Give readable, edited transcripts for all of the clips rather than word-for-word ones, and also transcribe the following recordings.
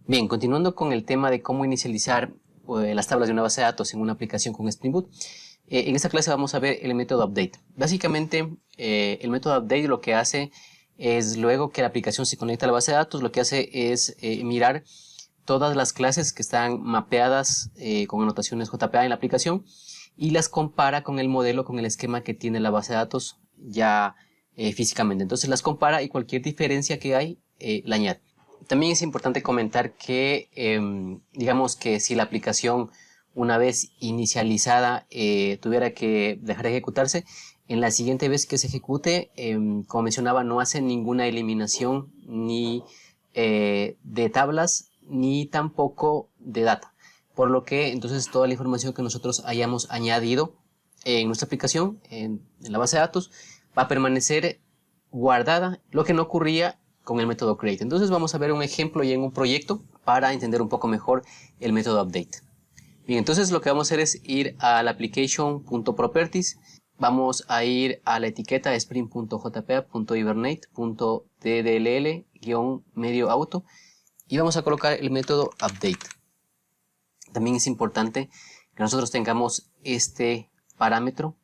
Bien, continuando con el tema de cómo inicializar las tablas de una base de datos en una aplicación con Spring Boot, en esta clase vamos a ver el método update. Básicamente, el método update lo que hace es, luego que la aplicación se conecta a la base de datos, lo que hace es mirar todas las clases que están mapeadas con anotaciones JPA en la aplicación y las compara con el modelo, con el esquema que tiene la base de datos ya físicamente. Entonces las compara y cualquier diferencia que hay la añade. También es importante comentar que, digamos que si la aplicación una vez inicializada tuviera que dejar de ejecutarse, en la siguiente vez que se ejecute, como mencionaba, no hace ninguna eliminación ni de tablas ni tampoco de data. Por lo que entonces toda la información que nosotros hayamos añadido en nuestra aplicación, en la base de datos, va a permanecer guardada, lo que no ocurría con el método create. Entonces vamos a ver un ejemplo ya en un proyecto para entender un poco mejor el método update. Bien, entonces lo que vamos a hacer es ir a la application.properties, vamos a ir a la etiqueta spring.jpa.hibernate.ddll-medio auto y vamos a colocar el método update. También es importante que nosotros tengamos este parámetro,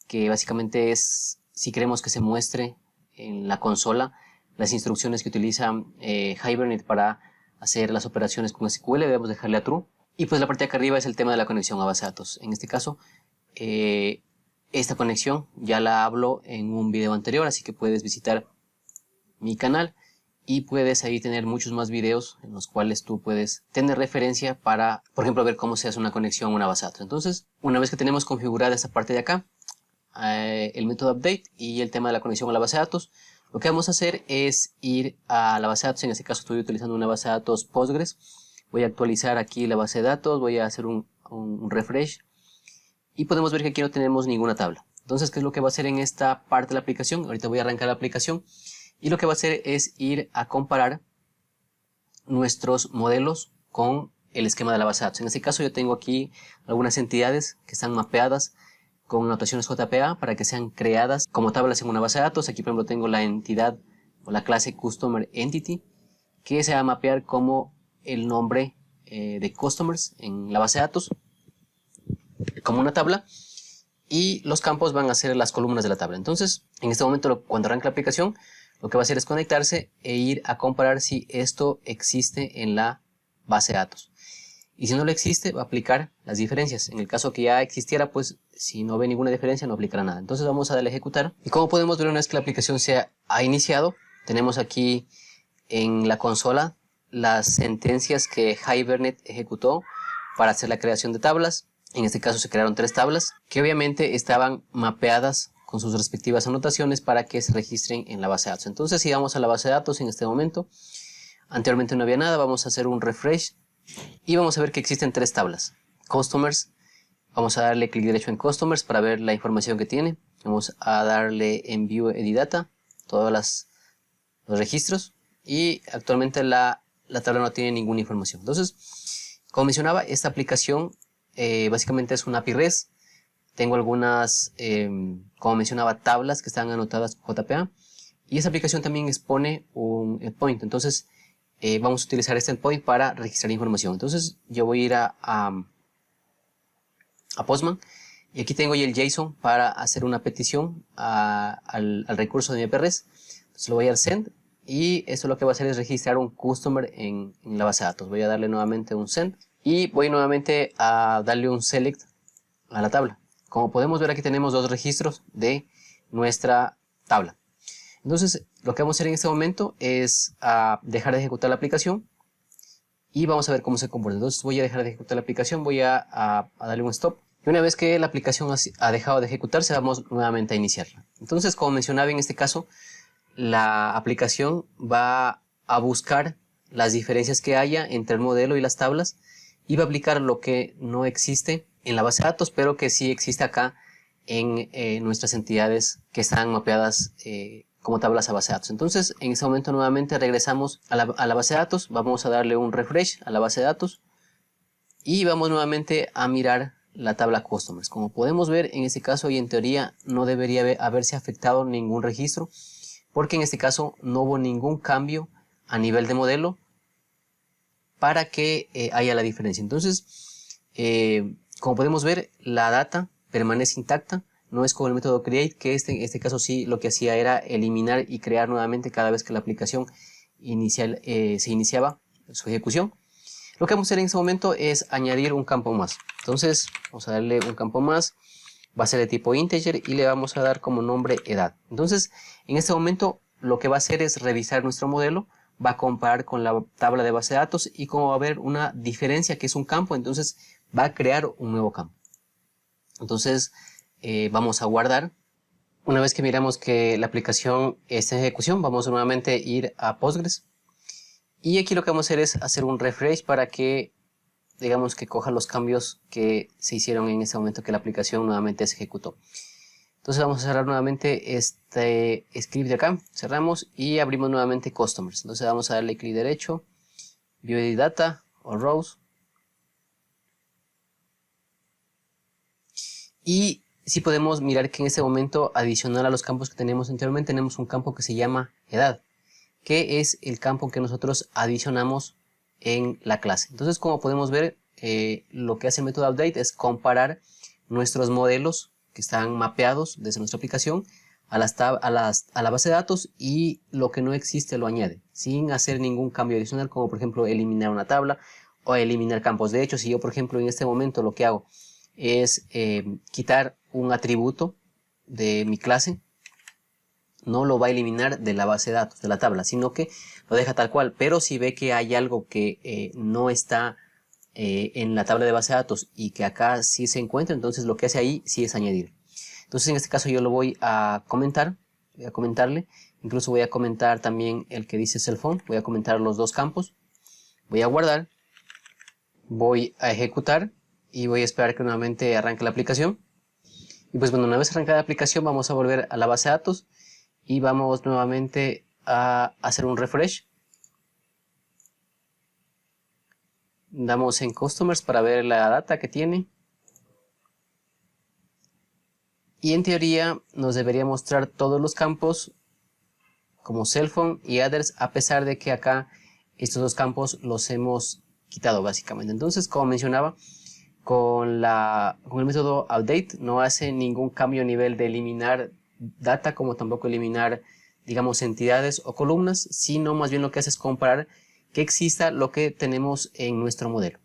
que básicamente es si queremos que se muestre en la consola las instrucciones que utiliza Hibernate para hacer las operaciones con SQL, debemos dejarle a true. Y pues la parte de acá arriba es el tema de la conexión a base de datos. En este caso, esta conexión ya la hablo en un video anterior, así que puedes visitar mi canal y puedes ahí tener muchos más videos en los cuales tú puedes tener referencia para, por ejemplo, ver cómo se hace una conexión a una base de datos. Entonces, una vez que tenemos configurada esta parte de acá, el método update y el tema de la conexión a la base de datos, lo que vamos a hacer es ir a la base de datos. En este caso estoy utilizando una base de datos Postgres. Voy a actualizar aquí la base de datos, voy a hacer un refresh y podemos ver que aquí no tenemos ninguna tabla. Entonces, ¿qué es lo que va a hacer en esta parte de la aplicación? Ahorita voy a arrancar la aplicación y lo que va a hacer es ir a comparar nuestros modelos con el esquema de la base de datos. En este caso yo tengo aquí algunas entidades que están mapeadas con notaciones JPA para que sean creadas como tablas en una base de datos. Aquí, por ejemplo, tengo la entidad o la clase Customer Entity que se va a mapear como el nombre de Customers en la base de datos como una tabla y los campos van a ser las columnas de la tabla. Entonces, en este momento, cuando arranque la aplicación, lo que va a hacer es conectarse e ir a comparar si esto existe en la base de datos. Y si no lo existe, va a aplicar las diferencias. En el caso que ya existiera, pues si no ve ninguna diferencia, no aplicará nada. Entonces vamos a darle a ejecutar. Y como podemos ver, una vez que la aplicación se ha iniciado, tenemos aquí en la consola las sentencias que Hibernate ejecutó para hacer la creación de tablas. En este caso se crearon 3 tablas que obviamente estaban mapeadas con sus respectivas anotaciones para que se registren en la base de datos. Entonces si vamos a la base de datos en este momento, anteriormente no había nada, vamos a hacer un refresh y vamos a ver que existen 3 tablas. Customers, vamos a darle clic derecho en Customers para ver la información que tiene. Vamos a darle en View Edit Data, todos los registros, y actualmente la tabla no tiene ninguna información. Entonces, como mencionaba, esta aplicación básicamente es una API REST. Tengo algunas, como mencionaba, tablas que están anotadas con JPA, y esa aplicación también expone un endpoint. Entonces, vamos a utilizar este endpoint para registrar información. Entonces yo voy a ir a Postman y aquí tengo ya el JSON para hacer una petición al recurso de mi API-REST. Entonces lo voy a dar send y esto lo que va a hacer es registrar un customer en la base de datos. Voy a darle nuevamente un send y voy nuevamente a darle un select a la tabla. Como podemos ver, aquí tenemos 2 registros de nuestra tabla. Entonces, lo que vamos a hacer en este momento es dejar de ejecutar la aplicación y vamos a ver cómo se comporta. Entonces, voy a dejar de ejecutar la aplicación, voy a darle un stop. Y una vez que la aplicación ha dejado de ejecutarse, vamos nuevamente a iniciarla. Entonces, como mencionaba en este caso, la aplicación va a buscar las diferencias que haya entre el modelo y las tablas y va a aplicar lo que no existe en la base de datos, pero que sí existe acá en nuestras entidades que están mapeadas como tablas a base de datos. Entonces, en este momento nuevamente regresamos a la base de datos, vamos a darle un refresh a la base de datos y vamos nuevamente a mirar la tabla Customers. Como podemos ver, en este caso y en teoría no debería haberse afectado ningún registro, porque en este caso no hubo ningún cambio a nivel de modelo para que haya la diferencia. Entonces, como podemos ver, la data permanece intacta. No es como el método create, que en este caso sí lo que hacía era eliminar y crear nuevamente cada vez que la aplicación inicial se iniciaba su ejecución. Lo que vamos a hacer en este momento es añadir un campo más. Entonces vamos a darle un campo más, va a ser de tipo integer y le vamos a dar como nombre edad. Entonces en este momento lo que va a hacer es revisar nuestro modelo, va a comparar con la tabla de base de datos y como va a haber una diferencia que es un campo, entonces va a crear un nuevo campo. Entonces vamos a guardar. Una vez que miramos que la aplicación está en ejecución, vamos nuevamente a ir a Postgres. Y aquí lo que vamos a hacer es hacer un refresh para que, digamos, que coja los cambios que se hicieron en ese momento que la aplicación nuevamente se ejecutó. Entonces vamos a cerrar nuevamente este script de acá, cerramos y abrimos nuevamente Customers. Entonces vamos a darle clic derecho, View Edit Data o Rows. Y si podemos mirar que en este momento, adicional a los campos que tenemos anteriormente, tenemos un campo que se llama edad, que es el campo que nosotros adicionamos en la clase. Entonces, como podemos ver, lo que hace el método update es comparar nuestros modelos que están mapeados desde nuestra aplicación a la base de datos y lo que no existe lo añade, sin hacer ningún cambio adicional, como por ejemplo eliminar una tabla o eliminar campos. De hecho, si yo por ejemplo en este momento lo que hago es quitar un atributo de mi clase, no lo va a eliminar de la base de datos, de la tabla, sino que lo deja tal cual. Pero si ve que hay algo que no está en la tabla de base de datos y que acá sí se encuentra, entonces lo que hace ahí sí es añadir. Entonces en este caso yo lo voy a comentar, voy a comentarle, incluso voy a comentar también el que dice cellphone, voy a comentar los dos campos, voy a guardar, voy a ejecutar y voy a esperar que nuevamente arranque la aplicación. Y pues bueno, una vez arrancada la aplicación vamos a volver a la base de datos y vamos nuevamente a hacer un refresh. Damos en Customers para ver la data que tiene. Y en teoría nos debería mostrar todos los campos como cellphone y others, a pesar de que acá estos dos campos los hemos quitado básicamente. Entonces, como mencionaba, con el método update no hace ningún cambio a nivel de eliminar data, como tampoco eliminar, digamos, entidades o columnas, sino más bien lo que hace es comparar que exista lo que tenemos en nuestro modelo.